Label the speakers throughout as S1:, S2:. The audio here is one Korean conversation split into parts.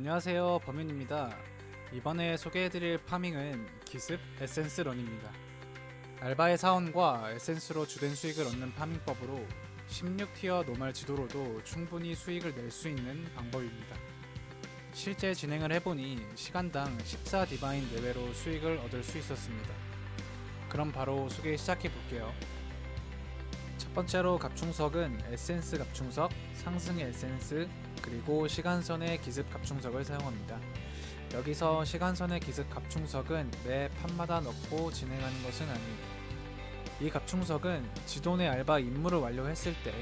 S1: 안녕하세요, 범윤입니다. 이번에 소개해드릴 파밍은 기습 에센스 런입니다. 알바의 사원과 에센스로 주된 수익을 얻는 파밍법으로 16티어 노말 지도로도 충분히 수익을 낼 수 있는 방법입니다. 실제 진행을 해보니 시간당 14 디바인 내외로 수익을 얻을 수 있었습니다. 그럼 바로 소개 시작해볼게요. 첫 번째로 갑충석은 에센스 갑충석, 상승의 에센스, 그리고 시간선의 기습 갑충석을 사용합니다. 여기서 시간선의 기습 갑충석은 매 판마다 넣고 진행하는 것은 아니에요. 이 갑충석은 지도 내 알바 임무를 완료했을 때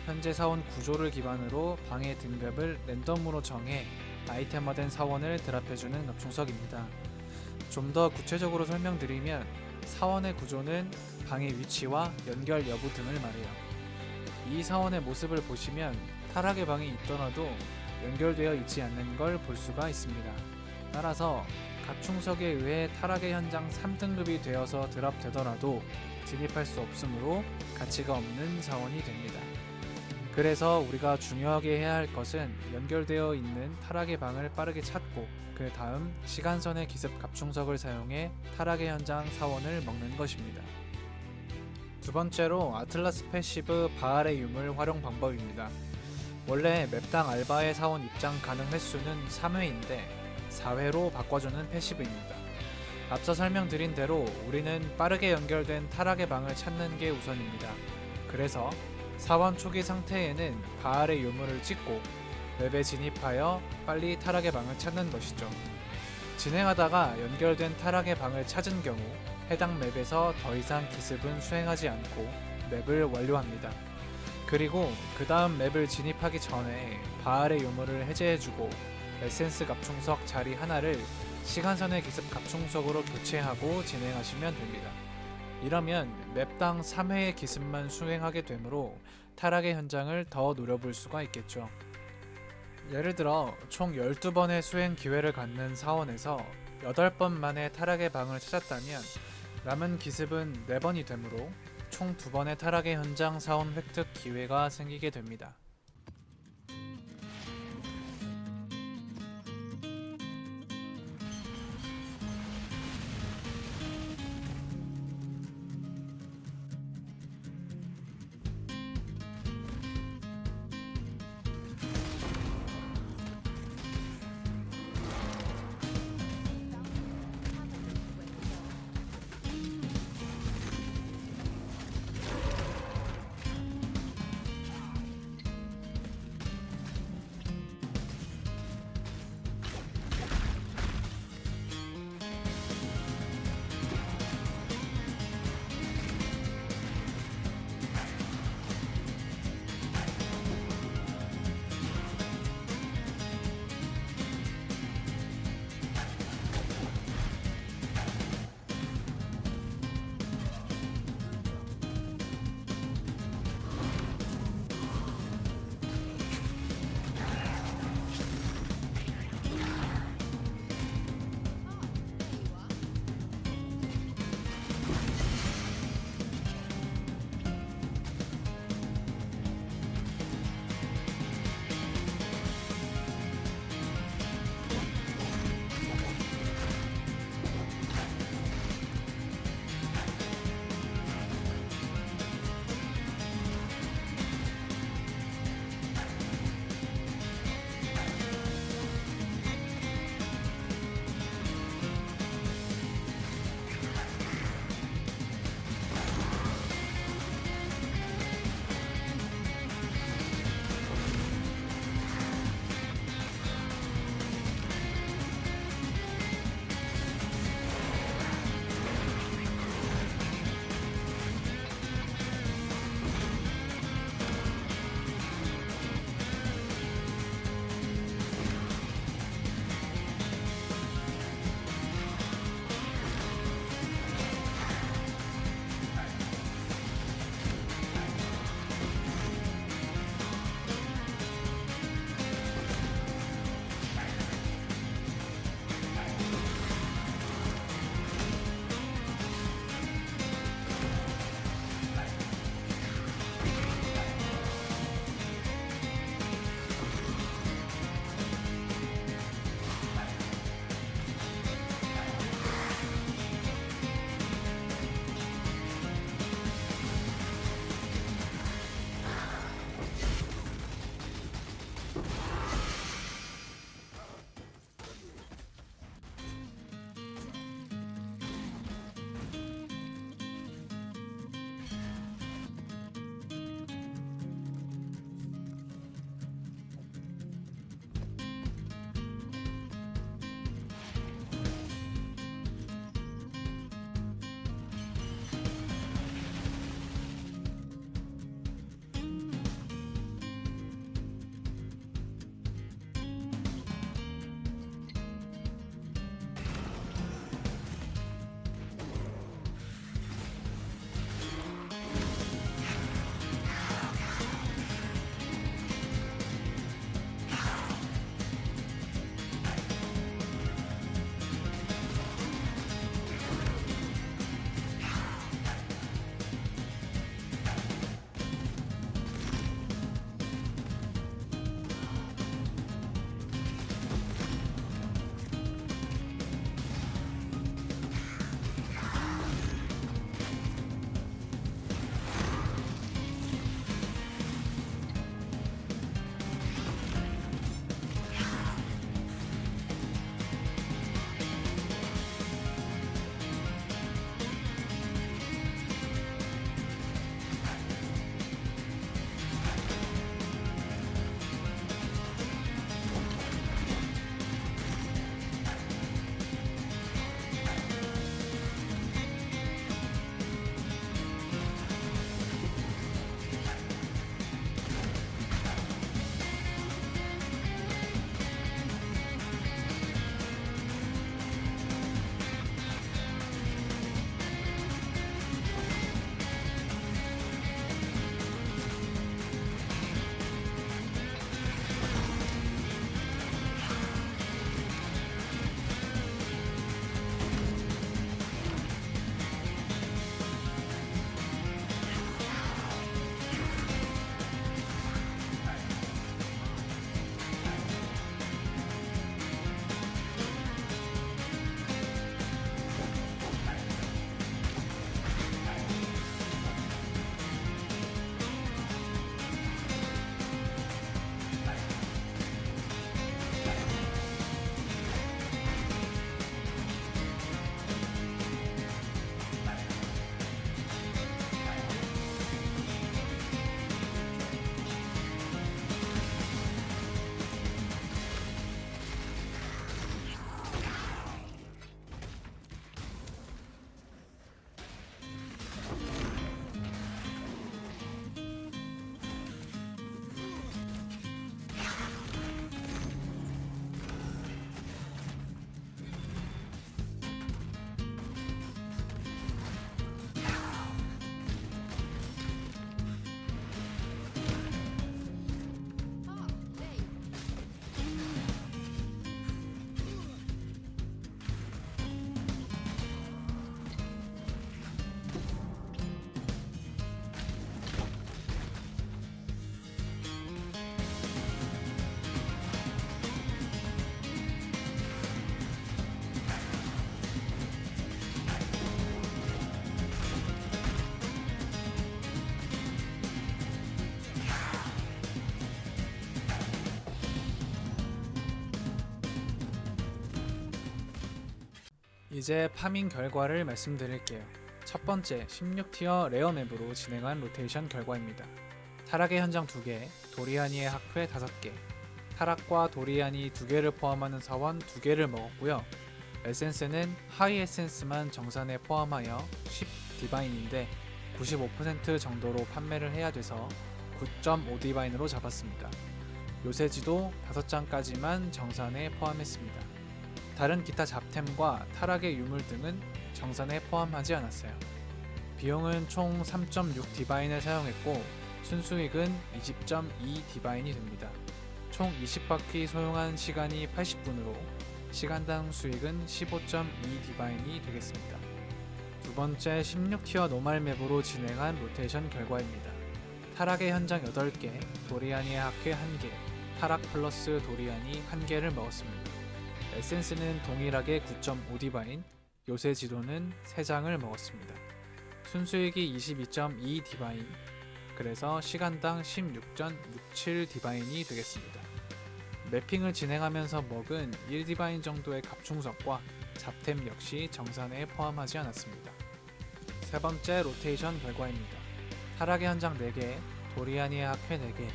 S1: 현재 사원 구조를 기반으로 방의 등급을 랜덤으로 정해 아이템화된 사원을 드랍해주는 갑충석입니다. 좀 더 구체적으로 설명드리면 사원의 구조는 방의 위치와 연결 여부 등을 말해요. 이 사원의 모습을 보시면 타락의 방이 있더라도 연결되어 있지 않는 걸 볼 수가 있습니다. 따라서 갑충석에 의해 타락의 현장 3등급이 되어서 드랍되더라도 진입할 수 없으므로 가치가 없는 사원이 됩니다. 그래서 우리가 중요하게 해야 할 것은 연결되어 있는 타락의 방을 빠르게 찾고 그 다음 시간선의 기습 갑충석을 사용해 타락의 현장 사원을 먹는 것입니다. 두 번째로 아틀라스 패시브 바알의 유물 활용 방법입니다. 원래 맵당 알바의 사원 입장 가능 횟수는 3회인데 4회로 바꿔주는 패시브입니다. 앞서 설명드린 대로 우리는 빠르게 연결된 타락의 방을 찾는 게 우선입니다. 그래서 사원 초기 상태에는 바알의 유물을 찍고 맵에 진입하여 빨리 타락의 방을 찾는 것이죠. 진행하다가 연결된 타락의 방을 찾은 경우 해당 맵에서 더 이상 기습은 수행하지 않고 맵을 완료합니다. 그리고 그 다음 맵을 진입하기 전에 바알의 유물을 해제해주고 에센스 갑충석 자리 하나를 시간선의 기습 갑충석으로 교체하고 진행하시면 됩니다. 이러면 맵당 3회의 기습만 수행하게 되므로 타락의 현장을 더 노려볼 수가 있겠죠. 예를 들어 총 12번의 수행 기회를 갖는 사원에서 8번 만에 타락의 방을 찾았다면 남은 기습은 4번이 되므로 총 2번의 타락의 현장 사원 획득 기회가 생기게 됩니다. 이제 파밍 결과를 말씀드릴게요. 첫 번째 16티어 레어 맵으로 진행한 로테이션 결과입니다. 타락의 현장 2개, 도리아니의 학회 5개, 타락과 도리아니 2개를 포함하는 사원 2개를 먹었고요. 에센스는 하이 에센스만 정산에 포함하여 10 디바인인데 95% 정도로 판매를 해야 돼서 9.5 디바인으로 잡았습니다. 요새지도 5장까지만 정산에 포함했습니다. 다른 기타 잡템과 타락의 유물 등은 정산에 포함하지 않았어요. 비용은 총 3.6 디바인을 사용했고 순수익은 20.2 디바인이 됩니다. 총 20바퀴 소용한 시간이 80분으로 시간당 수익은 15.2 디바인이 되겠습니다. 두 번째 16티어 노말 맵으로 진행한 로테이션 결과입니다. 타락의 현장 8개, 도리아니의 학회 1개, 타락 플러스 도리아니 1개를 먹었습니다. 에센스는 동일하게 9.5 디바인, 요새 지도는 3장을 먹었습니다. 순수익이 22.2 디바인, 그래서 시간당 16.67 디바인이 되겠습니다. 매핑을 진행하면서 먹은 1디바인 정도의 갑충석과 잡템 역시 정산에 포함하지 않았습니다. 세 번째 로테이션 결과입니다. 타락의 현장 4개, 도리아니의 학회 4개,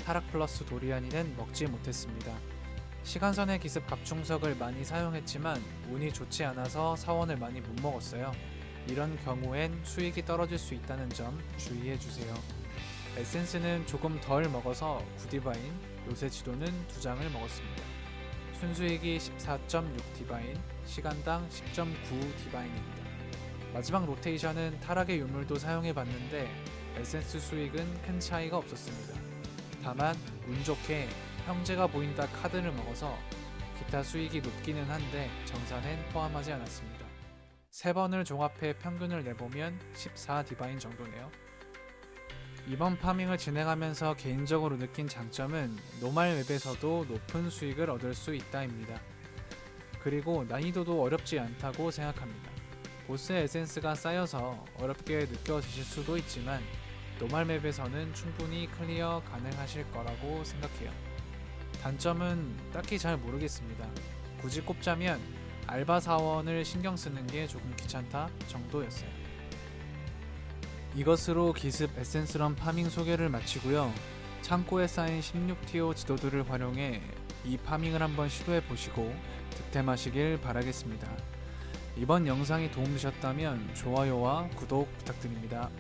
S1: 타락 플러스 도리아니는 먹지 못했습니다. 시간선의 기습 갑충석을 많이 사용했지만 운이 좋지 않아서 사원을 많이 못 먹었어요. 이런 경우엔 수익이 떨어질 수 있다는 점 주의해주세요. 에센스는 조금 덜 먹어서 9디바인, 요새 지도는 2장을 먹었습니다. 순수익이 14.6 디바인, 시간당 10.9 디바인입니다. 마지막 로테이션은 타락의 유물도 사용해봤는데 에센스 수익은 큰 차이가 없었습니다. 다만 운 좋게 형제가 보인다 카드를 먹어서 기타 수익이 높기는 한데 정산엔 포함하지 않았습니다. 3번을 종합해 평균을 내보면 14 디바인 정도네요. 이번 파밍을 진행하면서 개인적으로 느낀 장점은 노말 맵에서도 높은 수익을 얻을 수 있다입니다. 그리고 난이도도 어렵지 않다고 생각합니다. 보스의 에센스가 쌓여서 어렵게 느껴지실 수도 있지만 노말 맵에서는 충분히 클리어 가능하실 거라고 생각해요. 단점은 딱히 잘 모르겠습니다. 굳이 꼽자면 알바 사원을 신경 쓰는 게 조금 귀찮다 정도였어요. 이것으로 기습 에센스런 파밍 소개를 마치고요. 창고에 쌓인 16티어 지도들을 활용해 이 파밍을 한번 시도해 보시고 득템하시길 바라겠습니다. 이번 영상이 도움되셨다면 좋아요와 구독 부탁드립니다.